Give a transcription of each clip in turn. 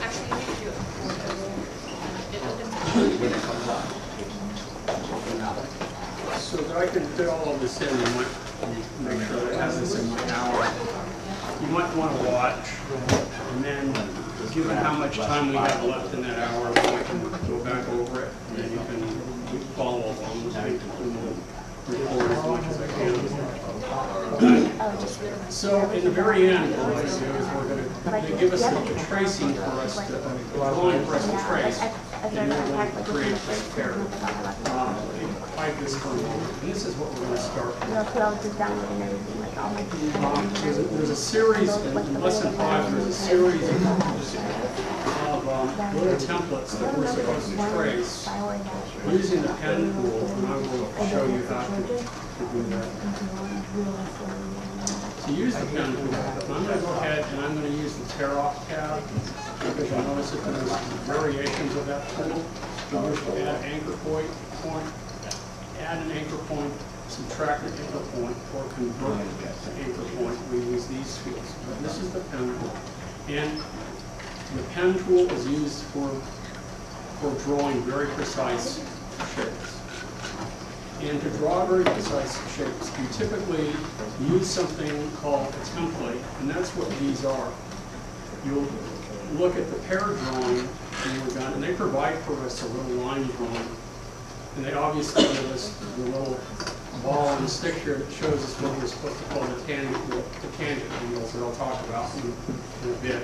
Actually, you need to do it before When it comes up. So that I can fit all of this in, you might make sure that it has this in my hour. You might want to watch, and then given how much time we have left in that hour, I can go back over it, and then you can follow along with me, and we'll record as much as I can. So in the very end, what we're going to do is they give us a tracing for us to, a drawing for us to trace, and then we're going to create this pair. Hide this for a moment. And this is what we're going to start with. There's a series, in lesson 5, there's a series of little templates that we're supposed to trace using the pen tool, and I will show you how to do that. To use the pen tool, I'm going to go ahead and I'm going to use the tear off tab, because you'll notice that there's variations of that tool. You wish to add anchor point, add an anchor point, subtract an anchor point, or convert it to anchor point. We use these tools. But this is the pen tool. And the pen tool is used for drawing very precise shapes. And to draw very precise shapes, you typically use something called a template, and that's what these are. You'll look at the pair drawing when we're done, and they provide for us a little line drawing. And they obviously give us the little ball and stick here that shows us what we're supposed to call the tangent angles that I'll talk about in a bit.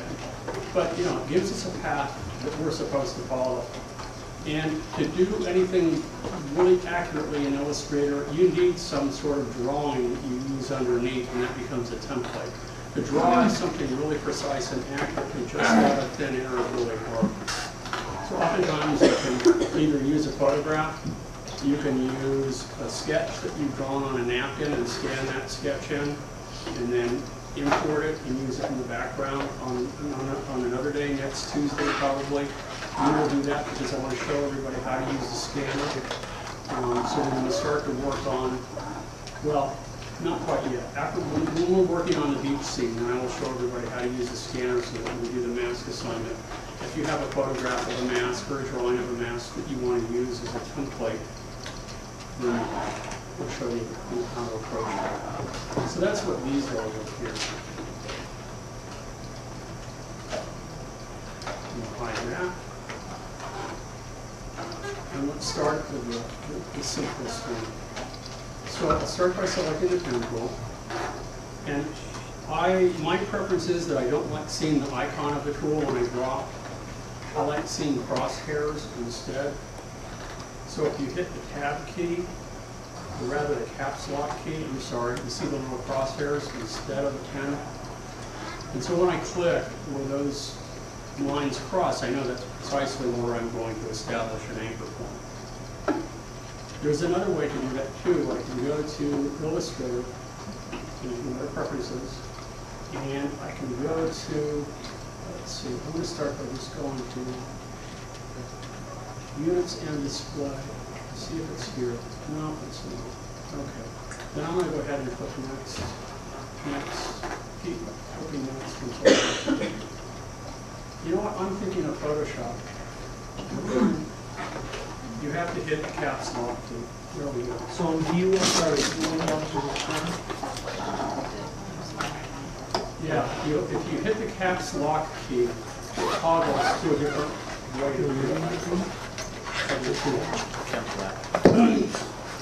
But, you know, it gives us a path that we're supposed to follow. And to do anything really accurately in Illustrator, you need some sort of drawing that you use underneath, and that becomes a template. To draw something really precise and accurately just out of thin air is really hard. So oftentimes you can either use a photograph, you can use a sketch that you've drawn on a napkin and scan that sketch in, and then import it and use it in the background on another day, next Tuesday probably. We will do that because I want to show everybody how to use the scanner. So we're going to start to work on, well, not quite yet. After when we're working on the beach scene, then I will show everybody how to use the scanner so that we do the mask assignment. If you have a photograph of a mask or a drawing of a mask that you want to use as a template, then we'll show you how to approach that. So that's what these are over here. We'll hide that. And let's start with the simplest one. So I'll start by selecting the pen tool. And my preference is that I don't like seeing the icon of the tool when I draw. I like seeing crosshairs instead. So if you hit the tab key, or rather the caps lock key, you see the little crosshairs instead of the pen. And so when I click where those lines cross, I know that's precisely where I'm going to establish an anchor point. There's another way to do that too. I can go to Illustrator, and my preferences, and I can go to, let's see, I'm going to start by just going to Units and Display. See if it's here. No, it's not. Okay. Then I'm going to go ahead and click Next. Keep clicking Next until you know what? I'm thinking of Photoshop. You have to hit the caps lock key. There we go. So do you want to Yeah, if you hit the caps lock key, it toggles to a different way to do it.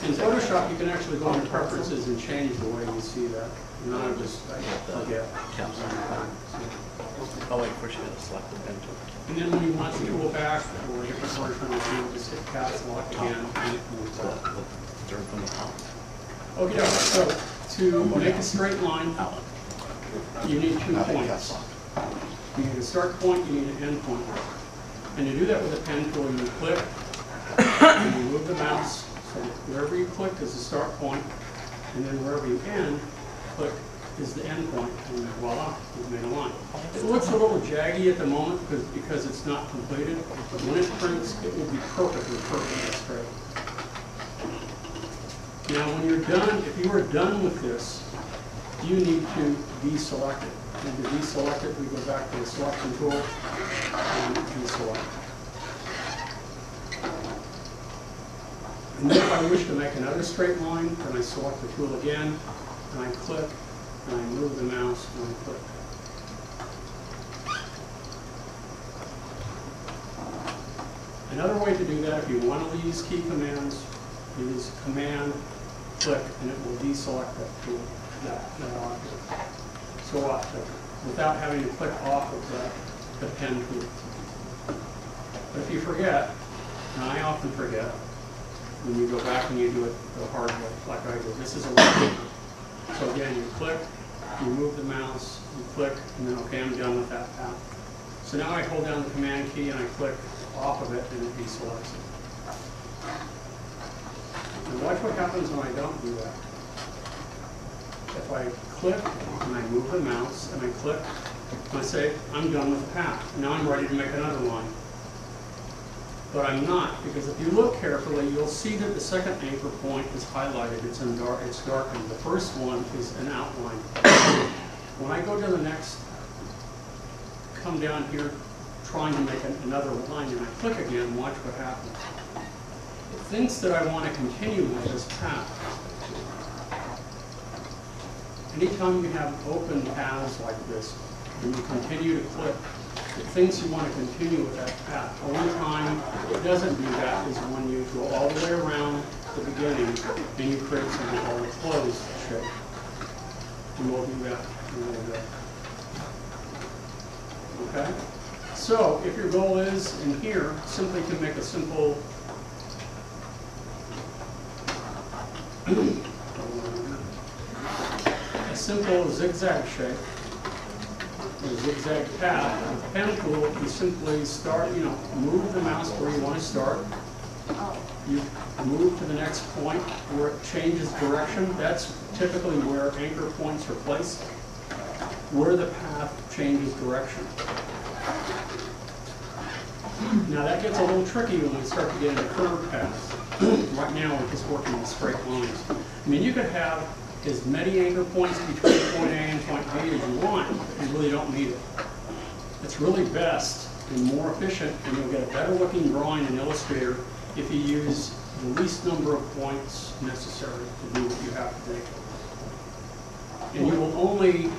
In Photoshop, you can actually go into preferences and change the way you see that. And I forget. Oh wait, first you gotta select the pen tool. And then when you want the tool back or a different version of the tool, just hit caps lock again and it moves up. Third from the top. Okay, so to make a straight line, you need 2 points. You need a start point, you need an end point. And to do that with a pen tool, you click, and you move the mouse, so wherever you click is the start point, and then wherever you end, click is the end point, and voila, you've made a line. It looks a little jaggy at the moment because it's not completed, but when it prints, it will be perfectly straight. Now when you're done, if you are done with this, you need to deselect it. And to deselect it, we go back to the selection tool and deselect. And then if I wish to make another straight line, then I select the tool again, and I click, and I move the mouse, and I click. Another way to do that, if you want to use key commands, use Command, click, and it will deselect that tool, that object. So without having to click off of the pen tool. But if you forget, and I often forget, when you go back and you do it the hard way, like I do, this is a little. So again, you click, you move the mouse, you click, and then okay, I'm done with that path. So now I hold down the Command key and I click off of it and it deselects it. And watch what happens when I don't do that. If I click and I move the mouse and I click and I say, I'm done with the path. Now I'm ready to make another line. But I'm not, because if you look carefully, you'll see that the second anchor point is highlighted. It's darkened. The first one is an outline. When I go to the next, come down here, trying to make another line, and I click again, watch what happens. It thinks that I want to continue with this path. Anytime you have open paths like this, and you continue to click, it thinks you want to continue with that path. The only time it doesn't do that is when you go all the way around the beginning and you create something called a closed shape. And we'll do that in a little bit. Okay? So, if your goal is in here, simply to make a simple zigzag shape, or zigzag path, with the pen tool, you simply start, move the mouse where you want to start. You move to the next point where it changes direction. That's typically where anchor points are placed, where the path changes direction. Now that gets a little tricky when we start to get into curved paths. Right now we're just working with straight lines. I mean, you could have as many anchor points between point A and point B as you want, but you really don't need it. It's really best and more efficient, and you'll get a better looking drawing in Illustrator if you use the least number of points necessary to do what you have to do. And you will only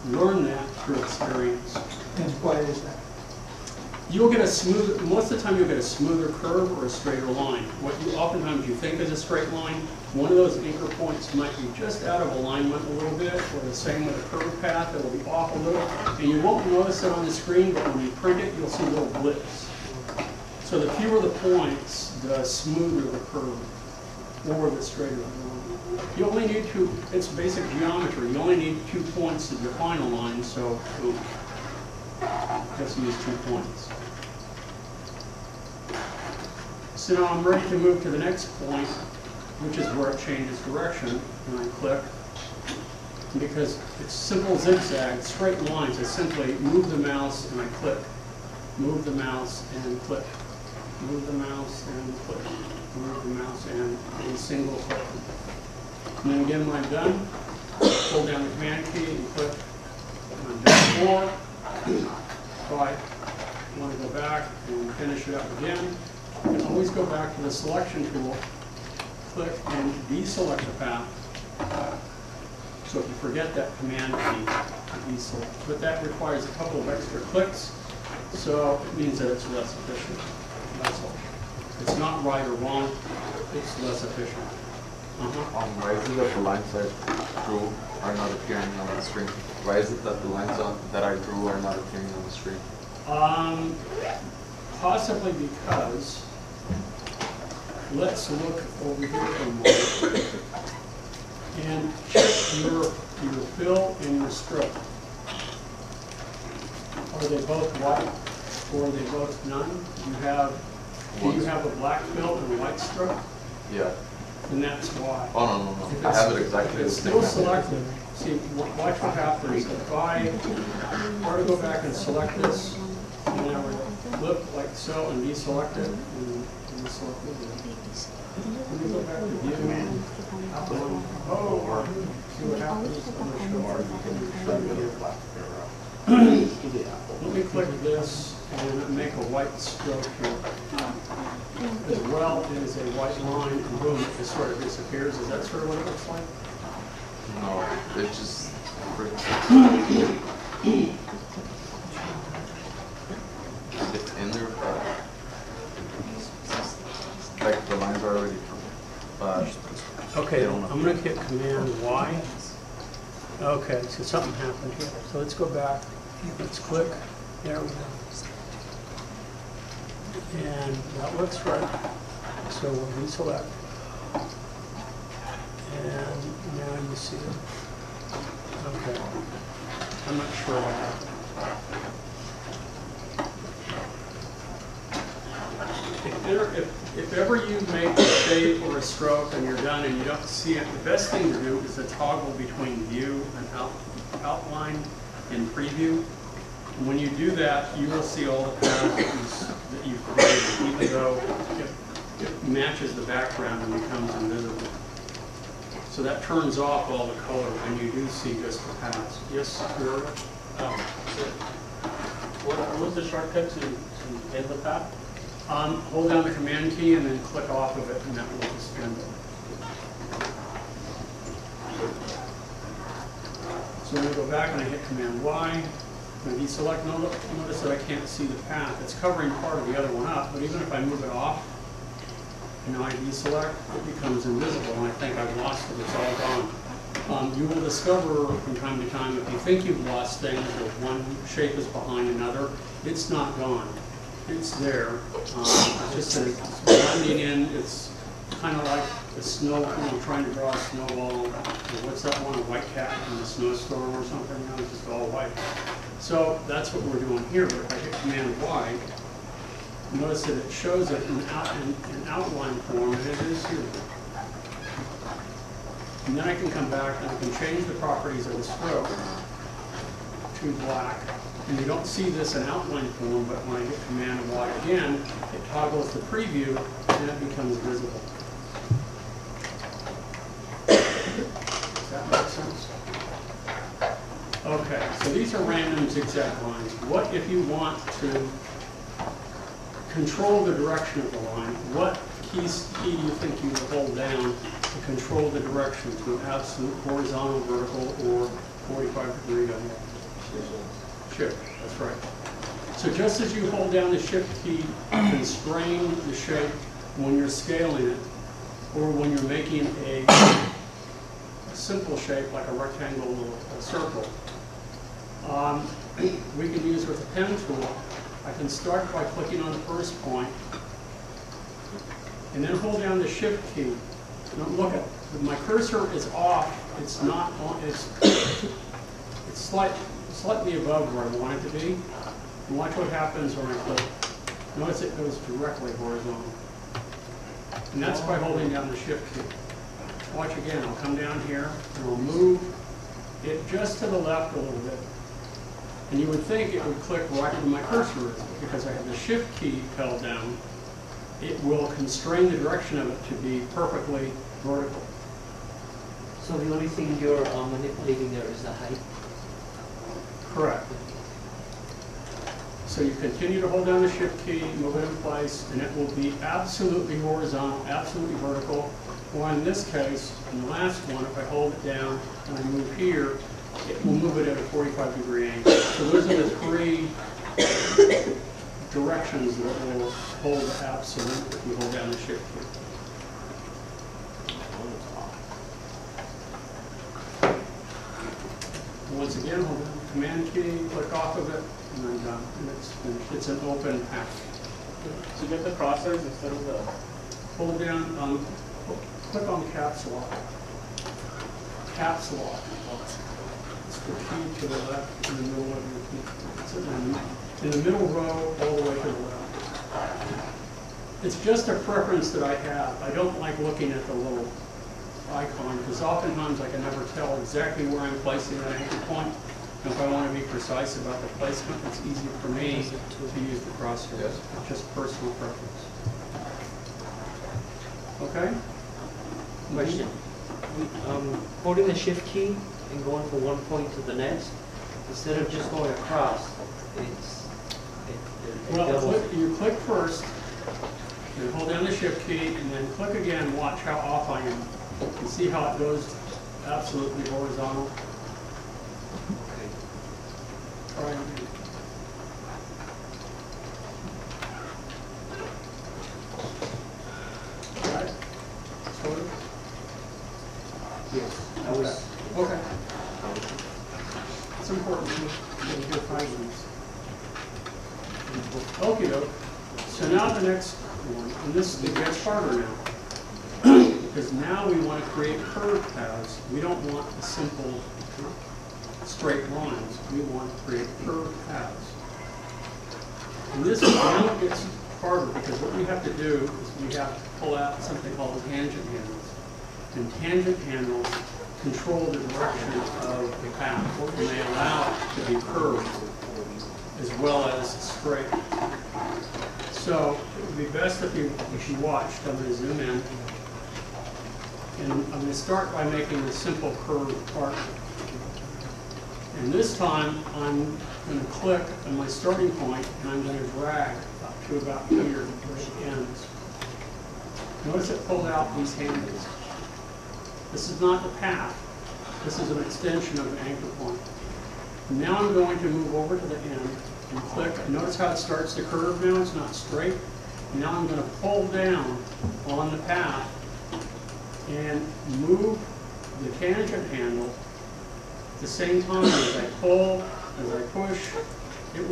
learn that through experience. And why is that? You'll get a smooth, most of the time you'll get a smoother curve or a straighter line. What you oftentimes you think is a straight line, one of those anchor points might be just out of alignment a little bit, or the same with a curved path, it will be off a little, and you won't notice it on the screen, but when you print it, you'll see little blips. So the fewer the points, the smoother the curve, or the straighter the line. You only need two, it's basic geometry, you only need 2 points to define a line, so boom. Just use 2 points. So now I'm ready to move to the next point, which is where it changes direction, and I click. And because it's simple zigzag, straight lines, I simply move the mouse and I click. Move the mouse and click. Move the mouse and click. Move the mouse and a single click. And then again, when I'm done, hold down the Command key and click. And I'm done more. If I want to go back and finish it up again, you can always go back to the selection tool, click and deselect the path. So if you forget that Command key, deselect. But that requires a couple of extra clicks, so it means that it's less efficient. That's all. It's not right or wrong, it's less efficient. Why is it that the lines I drew are not appearing on the screen? Why is it that the lines that I drew are not appearing on the screen? Possibly because, let's look over here for a moment and check your fill and your stroke. Are they both white or are they both none? Do you have a black fill and a white stroke? Yeah. And that's why. Oh, no. I have it exactly. It's still selected. See, watch what happens. If I were to go back and select this, and I would flip like so and deselect it, and select the view. Let me go back to view. Oh, see what happens on the show. Let me click this and make a white stroke here. As well as a white line, and boom, it just sort of disappears. Is that sort of what it looks like? No, it just. It's in there, but like the lines are already drawn. But Okay, I'm going to hit Command Y. Okay, so something happened here. So let's go back. Let's click. There we go. And that looks right. So we'll deselect. And now you see it. Okay. I'm not sure what happened. If ever you make a shape or a stroke and you're done and you don't see it, the best thing to do is to toggle between view and outline and preview. And when you do that, you will see all the paths that you've created, even though it matches the background and becomes invisible. So that turns off all the color when you do see just the paths. Yes, Gloria? What's the shortcut to end the path? Hold down the Command key and then click off of it, and that will suspend it. So I'm going to go back and I hit Command Y. When I deselect, notice that I can't see the path. It's covering part of the other one up, but even if I move it off, and now I deselect, it becomes invisible, and I think I've lost it. It's all gone. You will discover from time to time, if you think you've lost things, or one shape is behind another, it's not gone. It's there. It's just it's blending in. It's kind of like the snow, trying to draw a snowball. What's that one, a white cat in a snowstorm or something? It's just all white. So that's what we're doing here. But if I hit Command Y, notice that it shows it in outline form, and it is here. And then I can come back and I can change the properties of the stroke to black. And you don't see this in outline form, but when I hit Command Y again, it toggles the preview and it becomes visible. Does that make sense? Okay, so these are random zigzag lines. What if you want to control the direction of the line? What key do you think you would hold down to control the direction to absolute horizontal, vertical, or 45-degree angle? Shift, that's right. So just as you hold down the Shift key to constrain the shape when you're scaling it, or when you're making a simple shape like a rectangle or a circle, we can use with the pen tool. I can start by clicking on the first point, and then hold down the Shift key. Now look at my cursor is off. It's not on. It's slightly above where I want it to be. And watch what happens when I click. Notice it goes directly horizontal. And that's by holding down the Shift key. Watch again. I'll come down here and I'll move it just to the left a little bit. And you would think it would click right where my cursor is, because I have the Shift key held down. It will constrain the direction of it to be perfectly vertical. So the only thing you're manipulating there is the height? Correct. So you continue to hold down the Shift key, move it in place, and it will be absolutely horizontal, absolutely vertical. Or in this case, in the last one, if I hold it down and I move here, it will move it at a 45-degree angle. So those are the three directions that will hold absolute if you hold down the Shift key. Once again, hold down the Command key, click off of it, and then done. And it's finished. It's an open path. So get the crosshairs instead of the... Hold down, click on Caps Lock. Caps Lock. It's the key to the left in the middle of your key. It's in the middle row all the way to the left. It's just a preference that I have. I don't like looking at the little icon, because oftentimes I can never tell exactly where I'm placing that anchor point. And if I want to be precise about the placement, it's easier for me to use the crosshairs. It's just personal preference. Okay? Question. Holding the shift key and going from one point to the next, instead of just going across, it Well, doubles. you click first, then hold down the shift key, and then click again. Watch how off I am. You can see how it goes absolutely horizontal. Okay. Try it again. Got it? Sort of? Yes, I was. Okay. It's important to get a good findings. Okay, doke. So now the next one, and this it gets harder now. Because now we want to create curved paths. We don't want the simple straight lines. We want to create curved paths. And this now gets harder because what we have to do is we have to pull out something called tangent handles. And tangent handles control the direction of the path, and they allow it to be curved as well as straight. So it would be best if you watched. I'm going to zoom in. And I'm going to start by making a simple curved arc. And this time I'm going to click on my starting point and I'm going to drag up to about here where it ends. Notice it pulled out these handles. This is not the path. This is an extension of the anchor point. Now I'm going to move over to the end and click. Notice how it starts to curve now. It's not straight. Now I'm going to pull down on the path and move the tangent handle at the same time as I pull, as I push. It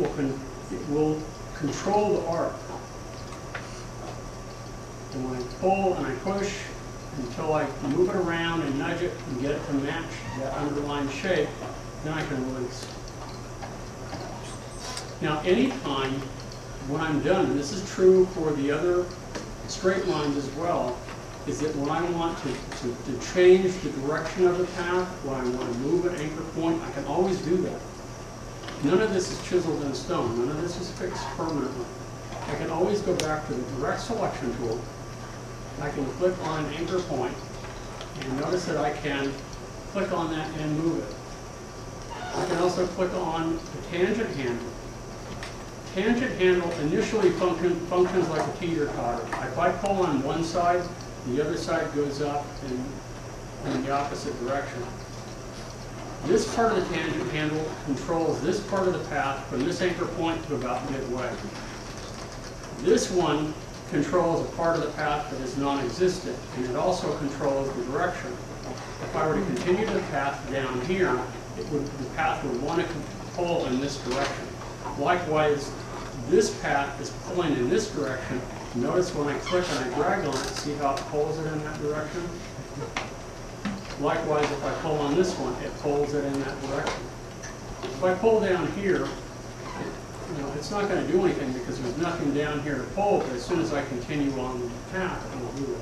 will control the arc. And when I pull and I push until I move it around and nudge it and get it to match that underlying shape, then I can release. Now, anytime when I'm done, and this is true for the other straight lines as well, is that when I want to change the direction of the path, when I want to move an anchor point, I can always do that. None of this is chiseled in stone. None of this is fixed permanently. I can always go back to the direct selection tool. I can click on an anchor point, and notice that I can click on that and move it. I can also click on the tangent handle. Tangent handle initially functions like a teeter-totter. If I pull on one side, the other side goes up in the opposite direction. This part of the tangent handle controls this part of the path from this anchor point to about midway. This one controls a part of the path that is non-existent, and it also controls the direction. If I were to continue the path down here, the path would want to pull in this direction. Likewise, this path is pulling in this direction. Notice when I click and I drag on it, see how it pulls it in that direction? Likewise, if I pull on this one, it pulls it in that direction. If I pull down here, it's not going to do anything because there's nothing down here to pull, but as soon as I continue on the path, it will do it.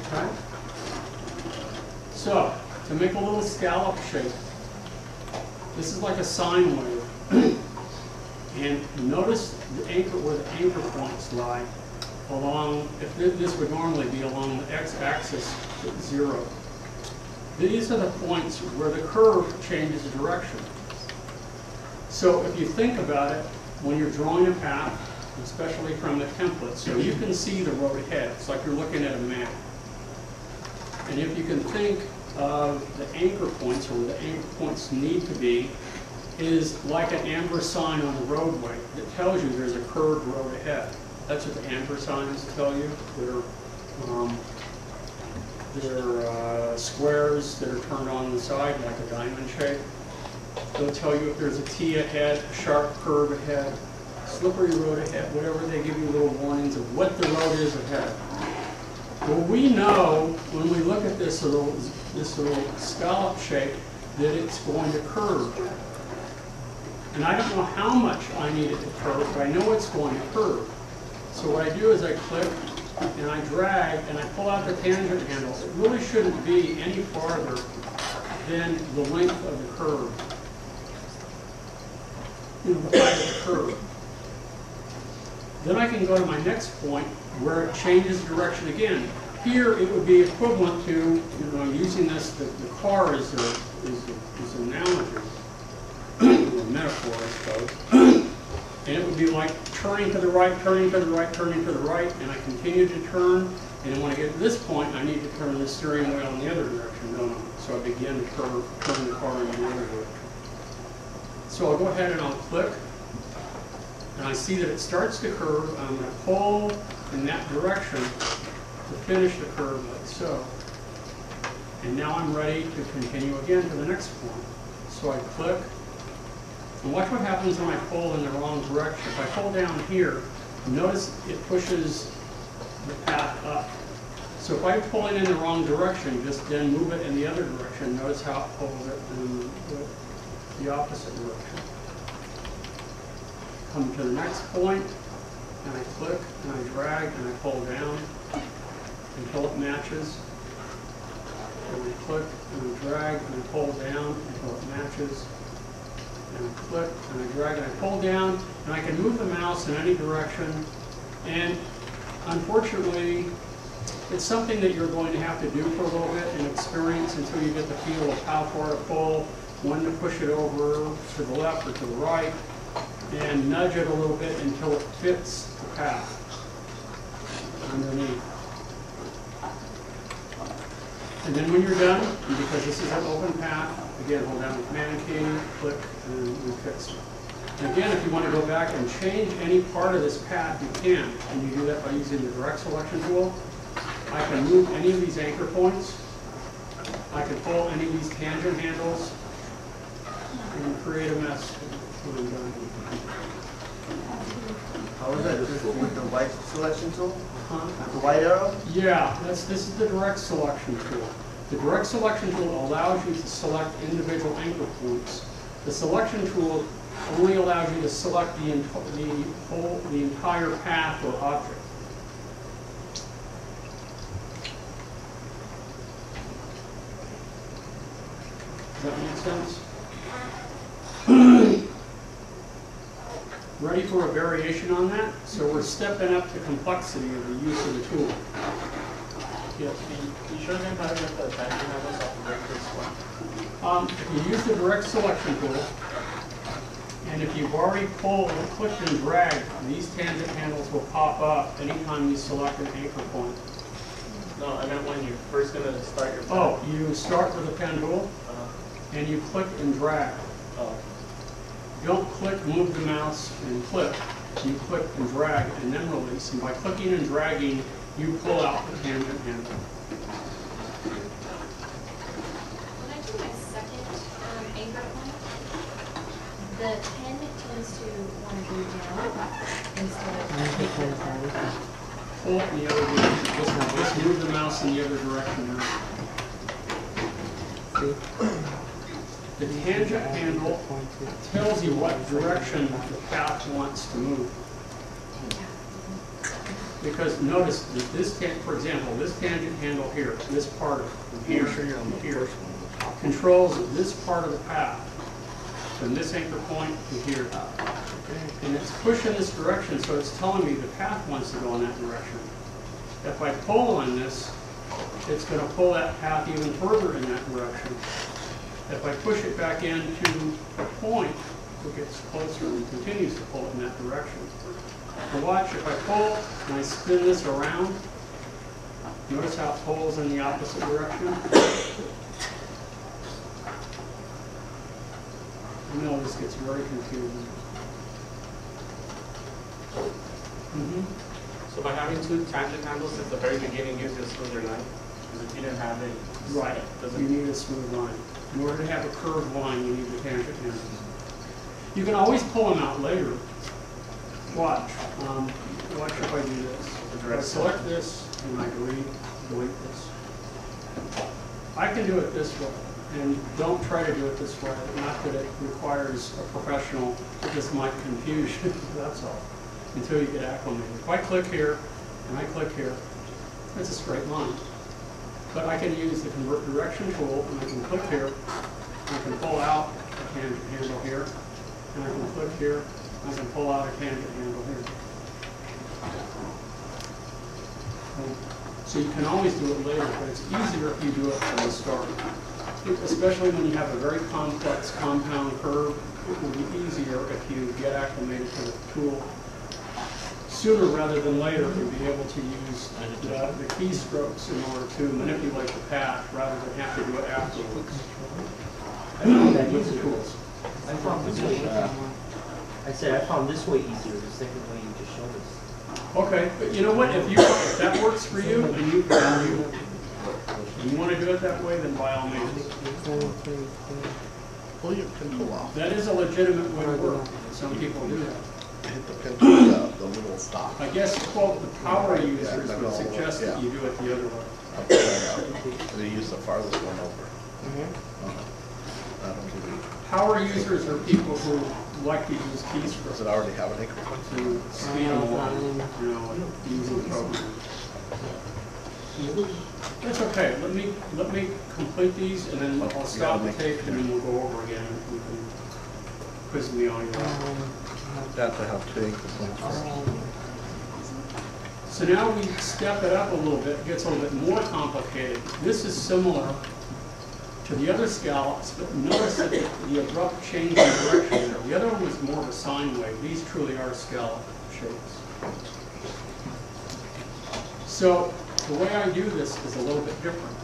Okay? So, to make a little scallop shape, this is like a sine wave. And notice the anchor, where the anchor points lie along, if this would normally be along the x-axis at 0. These are the points where the curve changes direction. So if you think about it, when you're drawing a path, especially from the template, so you can see the road ahead. It's like you're looking at a map. And if you can think of the anchor points, or where the anchor points need to be, is like an amber sign on the roadway that tells you there's a curved road ahead. That's what the amber signs tell you. They're squares that are turned on the side like a diamond shape. They'll tell you if there's a T ahead, a sharp curve ahead, slippery road ahead, whatever. They give you little warnings of what the road is ahead. Well, we know when we look at this little scallop shape that it's going to curve. And I don't know how much I need it to curve, but I know it's going to curve. So what I do is I click and I drag and I pull out the tangent handle. It really shouldn't be any farther than the length of the curve. The height of the curve. Then I can go to my next point where it changes direction again. Here it would be equivalent to, using this, the car is an analogy, or a metaphor, I suppose. And it would be like turning to the right, turning to the right, turning to the right, and I continue to turn. And then when I get to this point, I need to turn the steering wheel in the other direction, don't I? So I begin to turn the car in the other direction. So I'll go ahead and I'll click, and I see that it starts to curve. I'm going to pull in that direction to finish the curve like so. And now I'm ready to continue again to the next point. So I click, and watch what happens when I pull in the wrong direction. If I pull down here, notice it pushes the path up. So if I pull it in the wrong direction, just then move it in the other direction. Notice how it pulls it in the opposite direction. Come to the next point, and I click, and I drag, and I pull down until it matches. And I click, and I drag, and I pull down until it matches. And I click, and I drag, and I pull down, and I can move the mouse in any direction. And unfortunately, it's something that you're going to have to do for a little bit and experience until you get the feel of how far to pull, when to push it over to the left or to the right, and nudge it a little bit until it fits the path underneath. And then when you're done, because this is an open path, again, hold down the Command key, click, and we fix it. And again, if you want to go back and change any part of this path, you can. And you do that by using the direct selection tool. I can move any of these anchor points. I can pull any of these tangent handles and create a mess when I'm done. How is that just with the white selection tool? Uh-huh. The white arrow? Yeah, this is the direct selection tool. The direct selection tool allows you to select individual anchor points. The selection tool only allows you to select the entire path or object. Does that make sense? Ready for a variation on that? So we're stepping up the complexity of the use of the tool. Yes. You show them how to get the tangent handles off the break this one. If you use the direct selection tool, and if you've already pulled, clicked, and dragged, these tangent handles will pop up anytime you select an anchor point. No, I meant when you're first going to start your Oh, you start with the pen tool, and you click and drag. Oh. Don't click, move the mouse, and click. You click and drag, and then release. And by clicking and dragging, you pull out the tangent handle. When I do my second anchor point, the pen tends to want to go down instead of taking it down. Pull it in the other direction. Just move the mouse in the other direction now. The tangent handle tells you what direction the path wants to move. Because notice that this, for example, this tangent handle here, this part of here, here, controls this part of the path, from this anchor point to here. And it's pushing this direction, so it's telling me the path wants to go in that direction. If I pull on this, it's going to pull that path even further in that direction. If I push it back into the point, it gets closer and continues to pull it in that direction. Now watch, if I pull and I spin this around, notice how it pulls in the opposite direction? I know this gets very confusing. So by having two tangent handles at the very beginning gives you a smoother line. Because if you didn't have it, Right, doesn't. you need a smooth line. In order to have a curved line, you need the tangent handles. You can always pull them out later. Watch. Watch if I do this. If I select this and I delete this. I can do it this way. And don't try to do it this way. Not that it requires a professional. This might confuse you, that's all. Until you get acclimated. If I click here and I click here, it's a straight line. But I can use the convert direction tool and I can click here. And I can pull out a tangent handle here. And I can click here. I can pull out a tangent handle here. So you can always do it later, but it's easier if you do it from the start. Especially when you have a very complex compound curve, it will be easier if you get acclimated to the tool sooner rather than later to be able to use the keystrokes in order to manipulate the path rather than have to do it afterwards. I found that Use the easier. tools. I found this way easier. I said I found this way easier, the second way you just showed us. Okay, but you know what, if that works for you, and you want to do it that way, then by all means. Pull your pintle off. That is a legitimate way to work. Some people do that. Hit the pintle, the little stop. I guess, quote, the power users would suggest that you do it the other way. Upside out. And you use the farthest one over. That'll give you. Power users are people who like to use Does keystrokes it already have an anchor point? to speed along, using the program. That's okay. Let me complete these, and then I'll stop the tape, and then we'll go over again. We can quiz the audio. Got to have two anchor points first. So now we step it up a little bit, it gets a little bit more complicated. This is similar to the other scallops, but notice that the abrupt change in direction there. The other one was more of a sine wave. These truly are scallop shapes. So the way I do this is a little bit different.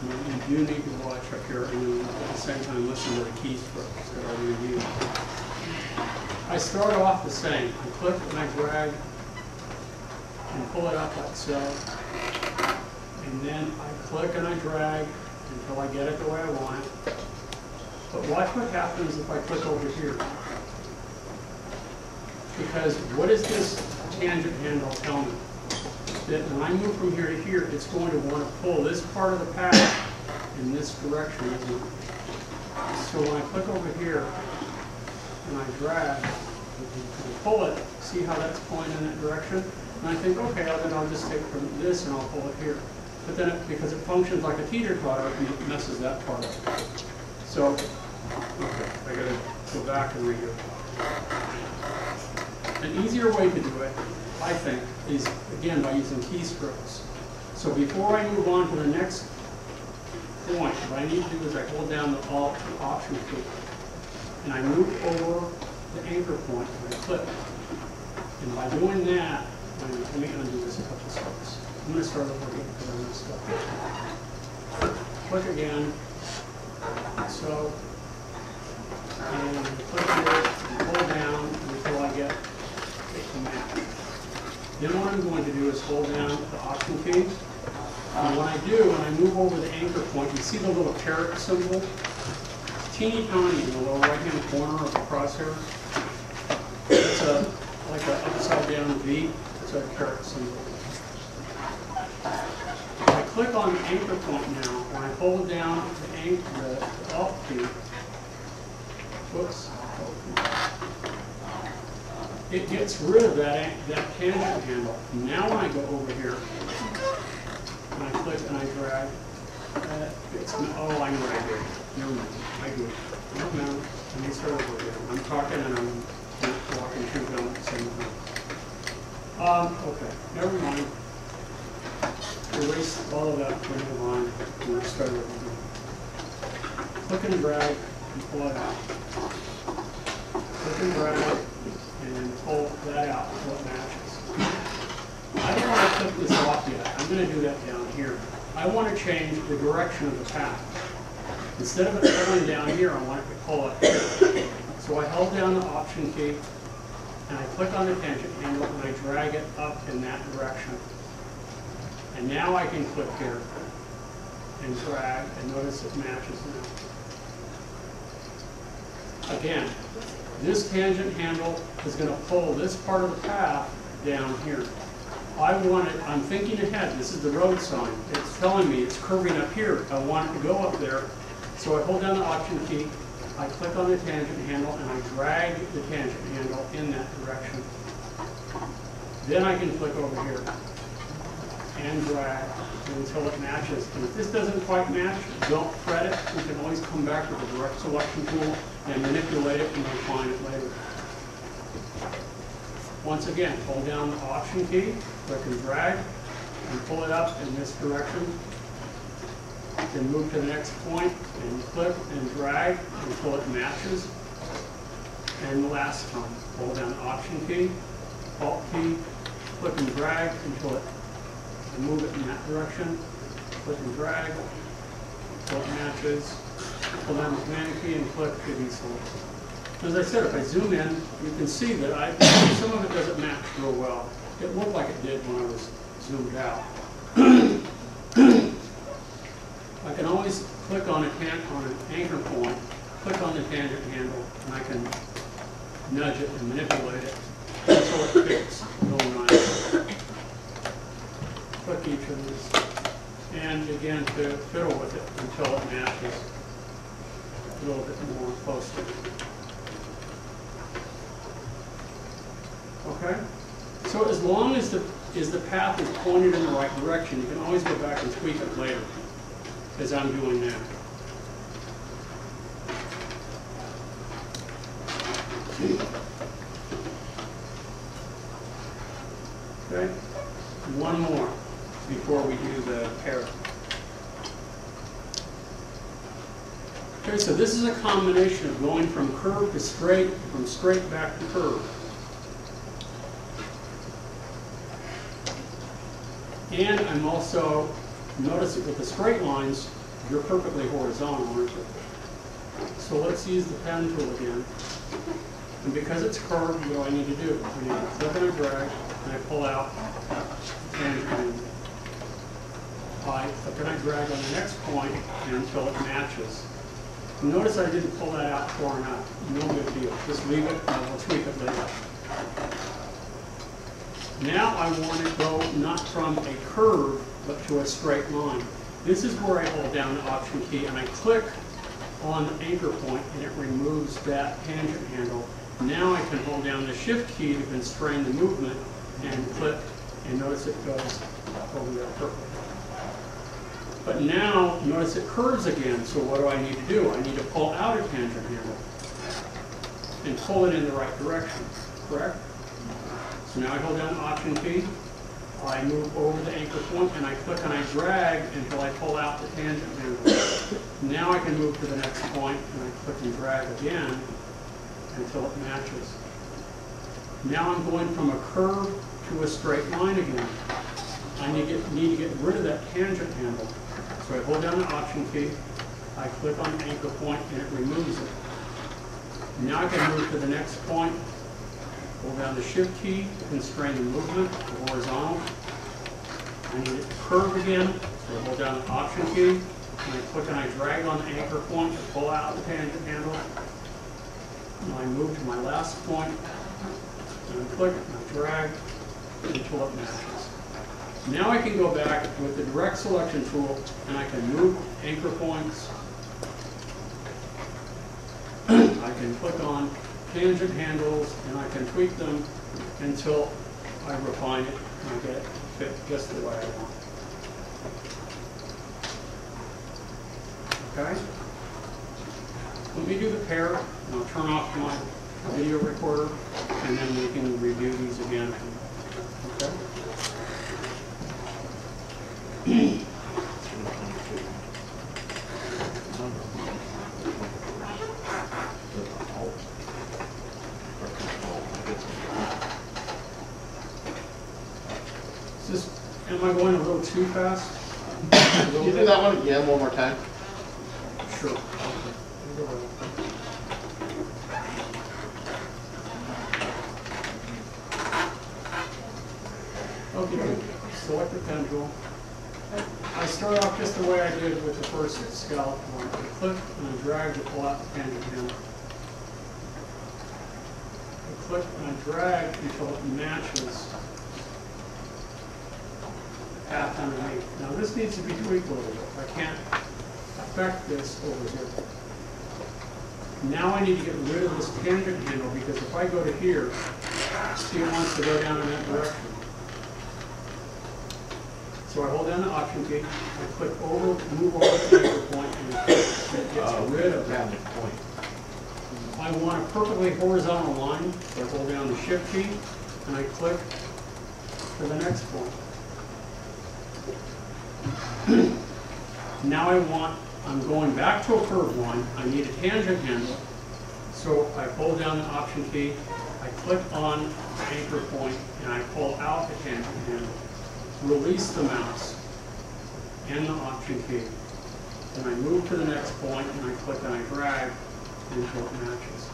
You do need to watch up here and at the same time listen to the keystrokes that I review. I start off the same. I click and I drag and pull it up like so. And then I click and I drag until I get it the way I want it. But watch what happens if I click over here. Because what does this tangent handle tell me? That when I move from here to here, it's going to want to pull this part of the path in this direction, isn't it? So when I click over here and I drag and pull it, see how that's pulling in that direction? And I think, okay, then I'll just take from this and I'll pull it here. But then, because it functions like a teeter-totter, it messes that part up. So, okay, I gotta go back and redo it. An easier way to do it, I think, is, again, by using keystrokes. So before I move on to the next point, what I need to do is I hold down the Alt Option key, and I move over the anchor point, and I click. And by doing that, let me undo this a couple steps. I'm going to start over again because I messed up. Click again, so, and click here, and pull down until I get it to match. Then what I'm going to do is hold down the Option key. And when I do, when I move over the anchor point, you see the little caret symbol? It's teeny tiny in the lower right-hand corner of the crosshair. It's like an upside-down V. It's a caret symbol. If I click on the anchor point now, when I hold down the Alt key, whoops, it gets rid of that tangent handle. Now when I go over here, and I click and I drag, oh, I know what I did. Never mind, I do it. No, let me start over again. I'm talking and I'm walking through them at the same time. Okay, never mind. Erase all of that from the line and we'll start over again. Click and drag and pull it out. Click and drag and pull that out until it matches. I don't want to click this off yet. I'm going to do that down here. I want to change the direction of the path. Instead of it pulling down here, I want it to pull up here. So I held down the Option key and I click on the tangent handle and I drag it up in that direction. And now I can click here and drag and notice it matches now. Again, this tangent handle is going to pull this part of the path down here. I'm thinking ahead. This is the road sign. It's telling me it's curving up here. I want it to go up there. So I hold down the Option key, I click on the tangent handle, and I drag the tangent handle in that direction. Then I can click over here and drag until it matches. And if this doesn't quite match, don't fret it. We can always come back with the direct selection tool and manipulate it and refine it later. once again, hold down the Option key, click and drag, and pull it up in this direction. Then move to the next point and click and drag until it matches. And the last time, hold down the Option key, Alt key, click and drag until it, and move it in that direction. Click and drag until it matches. Hold down the Command key and click to deselect. As I said, if I zoom in, you can see that some of it doesn't match real well. It looked like it did when I was zoomed out. I can always click on an anchor point, click on the tangent handle, and I can nudge it and manipulate it until it fits really nice. Click each of these, and again to fiddle with it until it matches a little bit more closely. Okay? So as long as the path is pointed in the right direction, you can always go back and tweak it later, as I'm doing now. Okay? One more before we do the parrot. Okay, so this is a combination of going from curve to straight, from straight back to curve. And I'm also, notice that with the straight lines, you're perfectly horizontal, aren't you? So let's use the pen tool again. And because it's curved, what do I need to do? I need to click and I drag, and I pull out the tangent handle. I click and I drag on the next point until it matches. Notice I didn't pull that out far enough. No big deal. Just leave it, and we'll tweak it later. Now I want to go not from a curve, but to a straight line. This is where I hold down the Option key and I click on the anchor point and it removes that tangent handle. Now I can hold down the Shift key to constrain the movement and click, and notice it goes over there perfectly. But now, notice it curves again, so what do I need to do? I need to pull out a tangent handle and pull it in the right direction, correct? So now I hold down the Option key, I move over the anchor point, and I click and I drag until I pull out the tangent handle. Now I can move to the next point, and I click and drag again until it matches. Now I'm going from a curve to a straight line again. I need to get rid of that tangent handle. So I hold down the Option key, I click on the anchor point, and it removes it. Now I can move to the next point. Hold down the Shift key to constrain the movement to horizontal. I need it to curve again, so I hold down the Option key, and I click and I drag on the anchor point to pull out the tangent handle. And I move to my last point, and I click and I drag until it matches. Now I can go back with the direct selection tool, and I can move anchor points. I can click on tangent handles, and I can tweak them until I refine it and I get it to fit just the way I want. Okay? Let me do the pair, and I'll turn off my video recorder, and then we can review these again. Okay? Am I going a little too fast? Can you do that one again one more time? Sure. Okay, select the pen tool. I start off just the way I did with the first scallop one. I click and I drag to pull out the tangent handle. I click and I drag until it matches the path underneath. Now this needs to be tweaked a little bit. I can't affect this over here. Now I need to get rid of this tangent handle because if I go to here, see it wants to go down in that direction. So I hold down the Option key, I click over, move over to the anchor point, and it gets rid of that point. I want a perfectly horizontal line, so I hold down the Shift key, and I click to the next point. Now I'm going back to a curved one. I need a tangent handle. So I pull down the Option key, I click on anchor point, and I pull out the tangent handle. Release the mouse and the Option key. Then I move to the next point, and I click and I drag until it matches.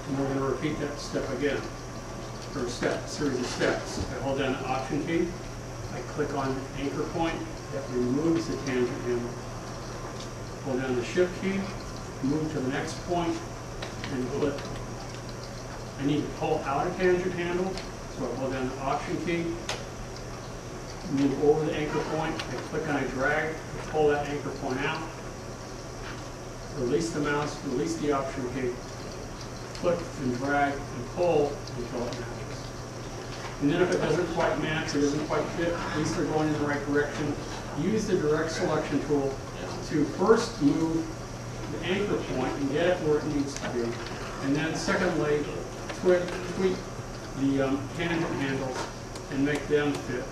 And we're going to repeat that step again, or series of steps. I hold down the Option key, I click on anchor point, that removes the tangent handle. Hold down the Shift key, move to the next point, and click. I need to pull out a tangent handle, so I hold down the Option key, move over the anchor point, I click and I drag to pull that anchor point out, release the mouse, release the Option key, click and drag and pull until it matches. And then if it doesn't quite match, it doesn't quite fit, at least they're going in the right direction, use the direct selection tool to first move the anchor point and get it where it needs to be. And then secondly, tweak the tangent handles and make them fit.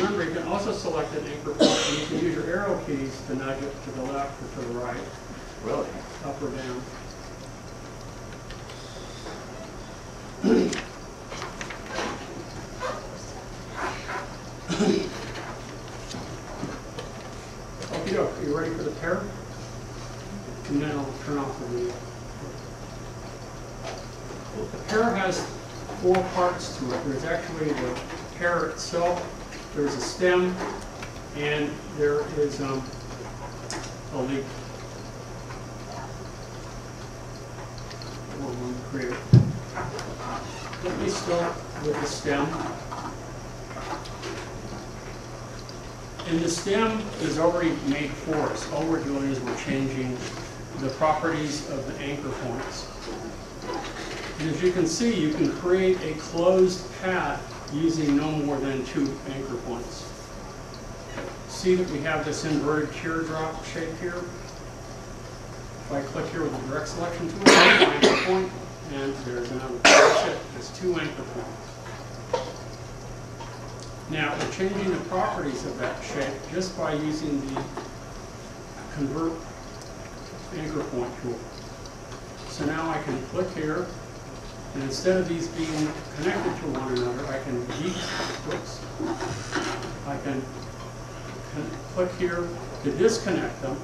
Remember, you can also select an anchor point, and you can use your arrow keys to nudge it to the left or to the right. Really? Up or down. Okay, are you ready for the pair? And then I'll turn off the video. The pair has 4 parts to it. There's actually the pair itself, there's a stem, and there is a leaf. Let me start with the stem. And the stem is already made for us. All we're doing is we're changing the properties of the anchor points. And as you can see, you can create a closed path using no more than 2 anchor points. See that we have this inverted teardrop shape here. If I click here with the direct selection tool, anchor point, and there's another. That's it. There's 2 anchor points. Now we're changing the properties of that shape just by using the convert anchor point tool. So now I can click here, and instead of these being connected to one another, I can click here to disconnect them.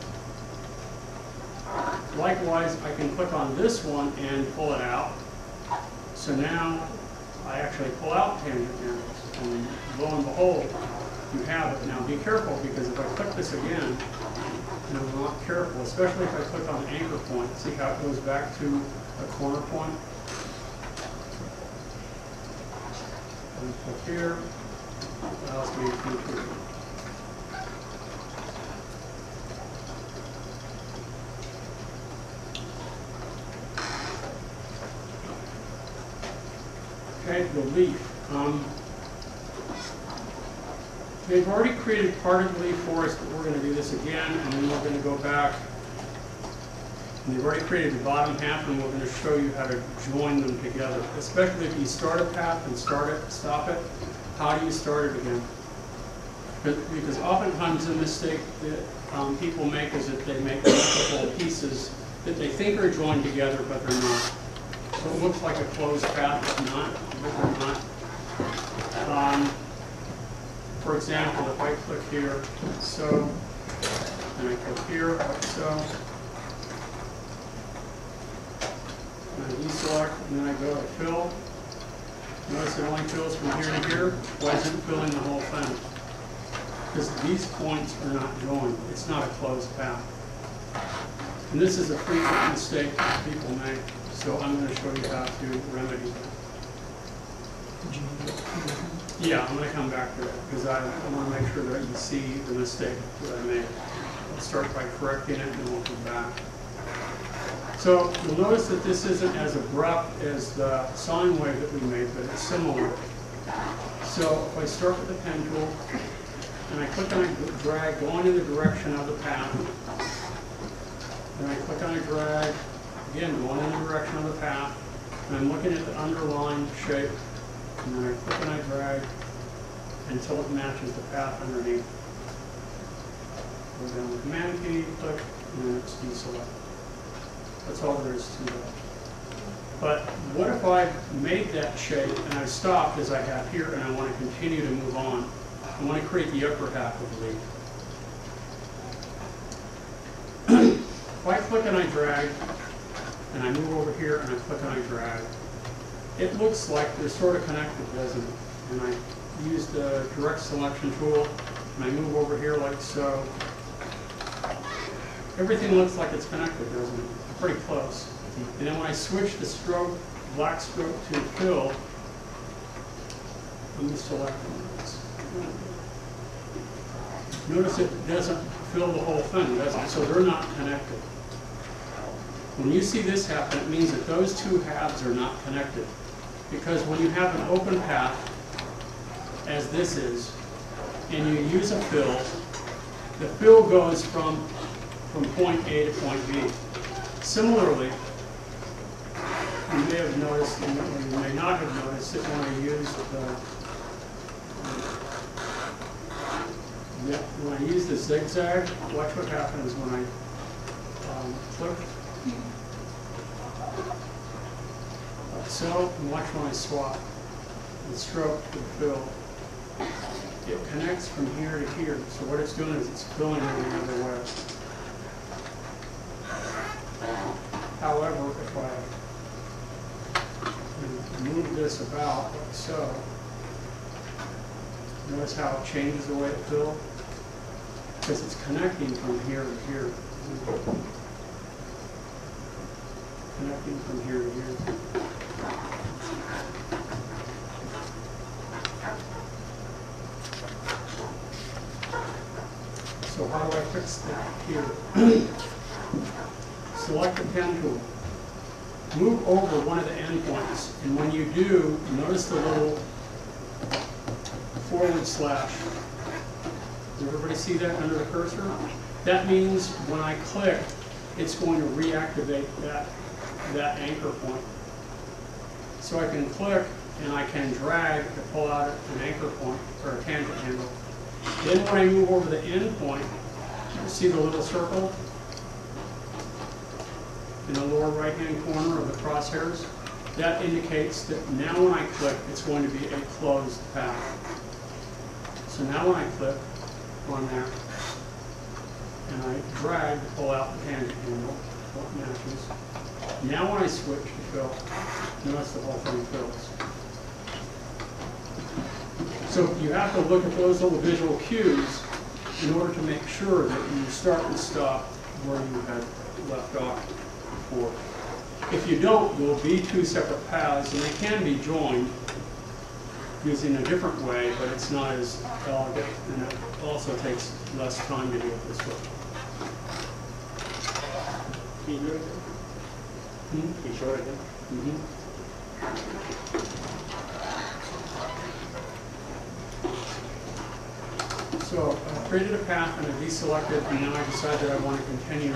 Likewise, I can click on this one and pull it out. So now I actually pull out tangent handles, and lo and behold, you have it. Now be careful, because if I click this again, and I'm not careful, especially if I click on the anchor point, see how it goes back to a corner point? And click here, allows me to okay, the leaf. They've already created part of the leaf for us, but we're going to do this again, and then we're going to go back. And they've already created the bottom half, and we're going to show you how to join them together. Especially if you start a path and start it, stop it, how do you start it again? Because oftentimes the mistake that people make is that they make multiple pieces that they think are joined together, but they're not. So it looks like a closed path, but not. For example, if I click here, so, and I click here, like so, and I deselect, and then I go to fill. Notice it only fills from here to here. Why isn't it filling the whole thing? Because these points are not joined. It's not a closed path. And this is a frequent mistake that people make. So I'm going to show you how to remedy that. Yeah, I'm going to come back to that because I want to make sure that you see the mistake that I made. I'll start by correcting it and then we'll come back. So you'll notice that this isn't as abrupt as the sine wave that we made, but it's similar. So if I start with the pen tool, and I click on drag, going in the direction of the path, and I click on drag, again, going in the direction of the path, and I'm looking at the underlined shape, and then I click and I drag until it matches the path underneath. Go down the command key, click, and then it's deselect. That's all there is to that. But what if I made that shape and I stopped as I have here and I want to continue to move on? I want to create the upper half of the leaf. If I click and I drag, and I move over here and I click and I drag, it looks like they're sort of connected, doesn't it? And I use the direct selection tool, and I move over here like so. Everything looks like it's connected, doesn't it? Pretty close. And then when I switch the stroke, black stroke to fill, let me select this. Notice it doesn't fill the whole thing, does it? So they're not connected. When you see this happen, it means that those two halves are not connected. Because when you have an open path, as this is, and you use a fill, the fill goes from point A to point B. Similarly, you may have noticed, and you may not have noticed that when I use the zigzag, watch what happens when I click. Like so, and watch when I swap the stroke to the fill. It connects from here to here. So what it's doing is it's filling it the other way. However, if I move this about like so, notice how it changes the way it fills? Because it's connecting from here to here. Connecting from here to here. So how do I fix that here? Select the pen tool. Move over one of the endpoints, and when you do, notice the little forward slash. Does everybody see that under the cursor? That means when I click, it's going to reactivate that anchor point. So I can click and I can drag to pull out an anchor point or a tangent handle. Then when I move over the end point, you see the little circle in the lower right hand corner of the crosshairs? That indicates that now when I click, it's going to be a closed path. So now when I click on there, and I drag to pull out the tangent handle, so it matches. Now when I switch to fill, notice the whole thing fills. So you have to look at those little visual cues in order to make sure that you start and stop where you had left off before. If you don't, there will be two separate paths, and they can be joined using a different way, but it's not as elegant, and it also takes less time to do it this way. Can you do it again? Can you show it again? So I created a path and I deselected, and now I decided I want to continue.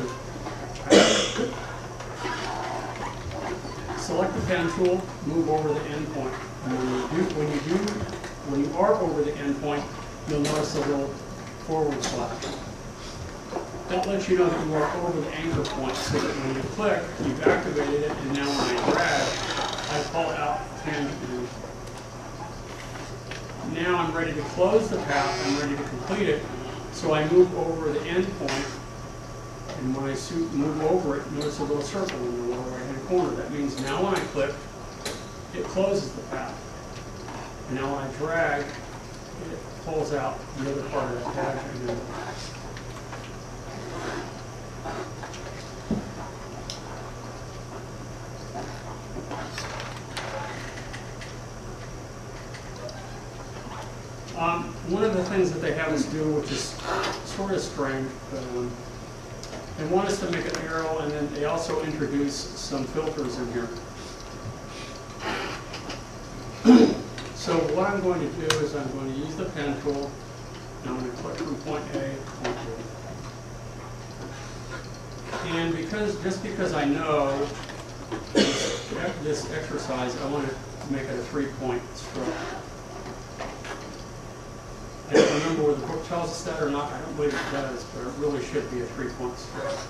Select the pen tool, move over the endpoint. And when you are over the endpoint, you'll notice a little forward slash. That lets you know that you are over the anchor point, so that when you click, you've activated it, and now when I drag, I pull out the tangent handle. Now I'm ready to close the path, I'm ready to complete it, so I move over the end point, and when I move over it, notice a little circle in the lower right hand corner. That means now when I click, it closes the path. And now when I drag, it pulls out the other part of that tangent handle. One of the things that they have us do, which is sort of strange, they want us to make an arrow, and then they also introduce some filters in here. So what I'm going to do is I'm going to use the pen tool, and I'm going to click from point A to point B. And just because I know this exercise, I want to make it a 3-point stroke. I don't remember whether the book tells us that or not. I don't believe it does, but it really should be a 3-point stroke.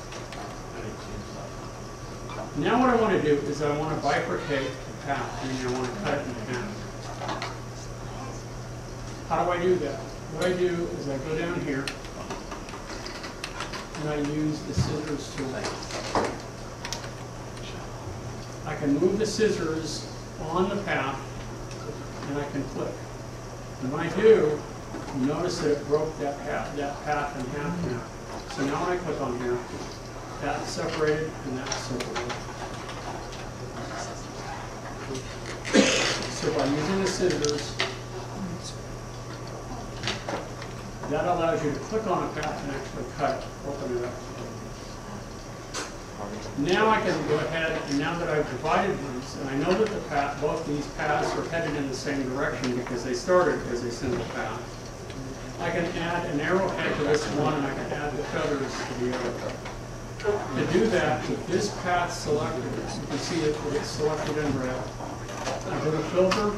Now what I want to do is I want to bifurcate the path, meaning I want to cut it in half. How do I do that? What I do is I go down here and I use the scissors tool. I can move the scissors on the path and I can click. And when I do, notice that it broke that path in half now. So now when I click on here, that's separated and that's separated. So by using the scissors, that allows you to click on a path and actually cut it, open it up. Now I can go ahead, and now that I've divided these, and I know that the path, both these paths are headed in the same direction because they started as a single path, I can add an arrowhead to this one, and I can add the feathers to the other. To do that, with this path selected, you can see that it's selected in red. I go to Filter,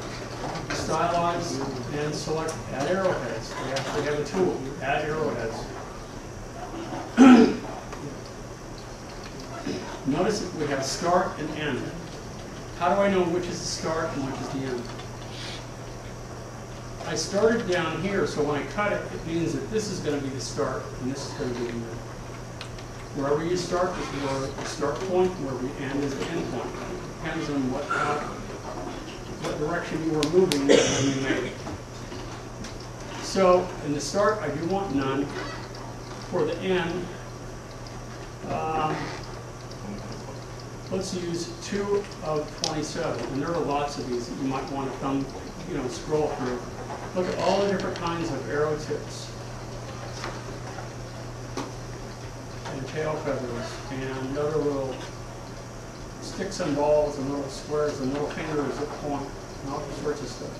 Stylize, and select Add Arrowheads. We actually have a tool, Add Arrowheads. Notice that we have start and end. How do I know which is the start and which is the end? I started down here, so when I cut it, it means that this is going to be the start and this is going to be the end. Wherever you start is your start point, wherever you end is the end point. It depends on what direction you were moving when you made it. So in the start, I do want none. For the end, let's use 2 of 27. And there are lots of these that you might want to scroll through. Look at all the different kinds of arrow tips. And tail feathers, and other little sticks and balls, and little squares, and little fingers that point, and all sorts of stuff.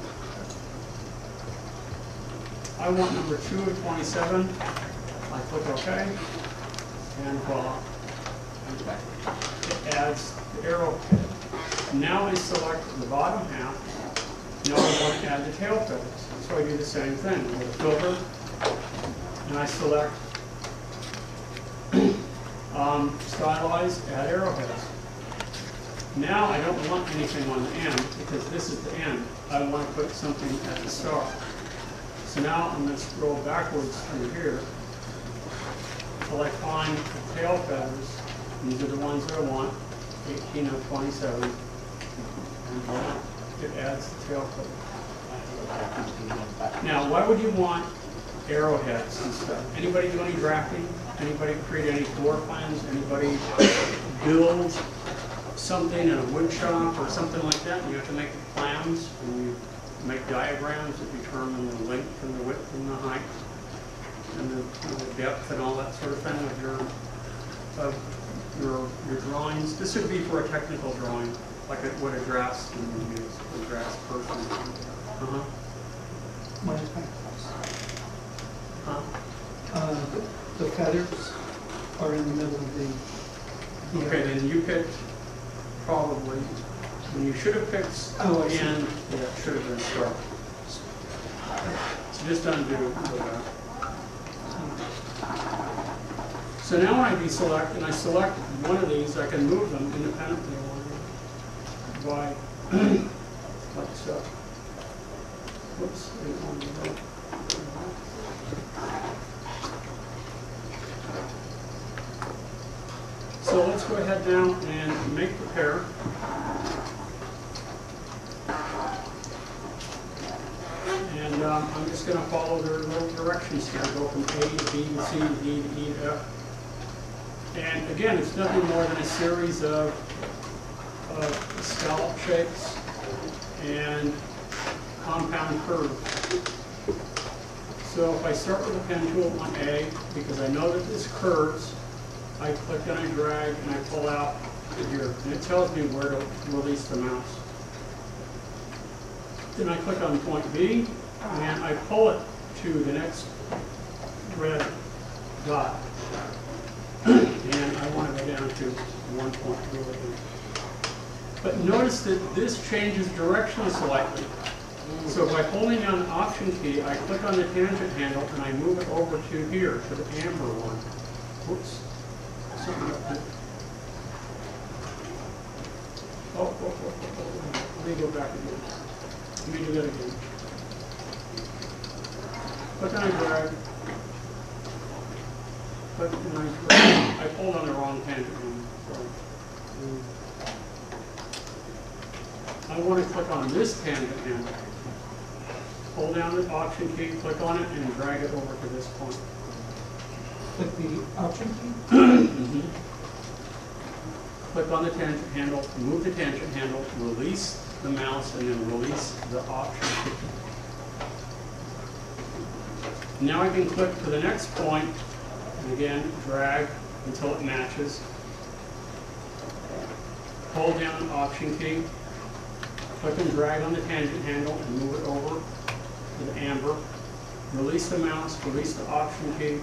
I want number 2 of 27. I click OK, and voila. It adds the arrowhead. Now I select the bottom half. Now I want to add the tail feathers. So I do the same thing. I go to Filter, and I select Stylize, Add Arrowheads. Now I don't want anything on the end because this is the end. I want to put something at the start. So now I'm going to scroll backwards through here until I find the tail feathers. These are the ones that I want, 18 of 27. And voila, it adds the tail feathers. Now, why would you want arrowheads and stuff? Anybody do any drafting? Anybody create any floor plans? Anybody build something in a wood shop or something like that? You have to make plans and you make diagrams that determine the length and the width and the height and the depth and all that sort of thing with your drawings. This would be for a technical drawing, like what a draftsman would use, a drafts person. The feathers are in the middle of the okay, then you picked probably, when you should have picked end, yeah, it should have been start. So just undo that. So now when I deselect and I select one of these, I can move them independently by like so. Whoops. So let's go ahead now and make the pair. And I'm just going to follow their little directions here. Go from A to B to C to D to E to F. And again, it's nothing more than a series of scallop shapes and compound curves. So if I start with the pen tool on A, because I know that this curves, I click and I drag and I pull out to here. And it tells me where to release the mouse. Then I click on point B, and I pull it to the next red dot. And I want to go down to 1.2. But notice that this changes direction slightly. So by holding down the Option key, I click on the tangent handle and I move it over to here, to the amber one. Whoops. Something up there. Oh. Let me go back again. Let me do that again. Click and I drag. Click and I drag. I pulled on the wrong tangent handle. Sorry. I want to click on this tangent handle. Hold down the Option key, click on it, and drag it over to this point. Click the Option key? Click on the tangent handle, move the tangent handle, release the mouse, and then release the Option key. Now I can click to the next point, and again, drag until it matches. Hold down the Option key, click and drag on the tangent handle, and move it over to the amber. Release the mouse, release the Option key,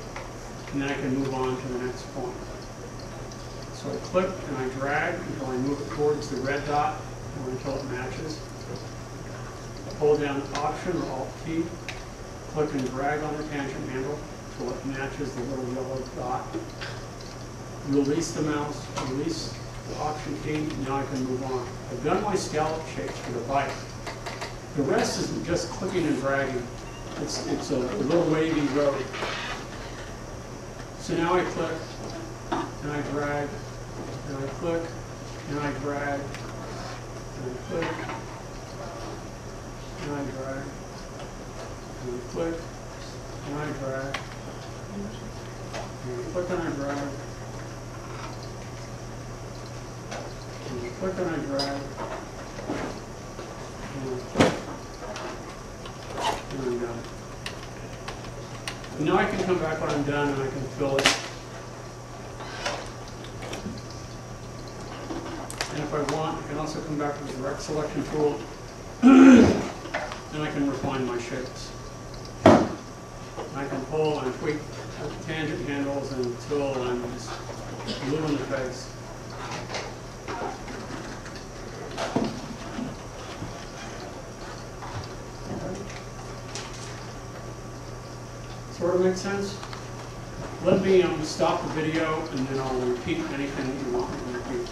and then I can move on to the next point. So I click and I drag until I move it towards the red dot or until it matches. Hold down the Option or Alt key, click and drag on the tangent handle until it matches the little yellow dot. Release the mouse, release the Option key, and now I can move on. I've done my scallop shapes for the bike. The rest is just clicking and dragging. It's a little wavy road. So now I click and I drag and I click and I drag and I click and I drag and I click and I drag and I click and I drag and I click and I drag and I click and I'm done. Now I can come back when I'm done and I can fill it. And if I want, I can also come back to the direct selection tool and I can refine my shapes. I can pull and tweak the tangent handles until I'm just blue in the face. Sort of makes sense? Let me stop the video and then I'll repeat anything that you want me to repeat.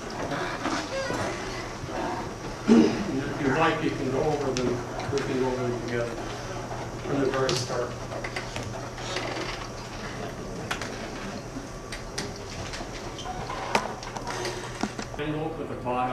And if you like, you can go over them, we can go over them together from the very start. Angle with the bottom.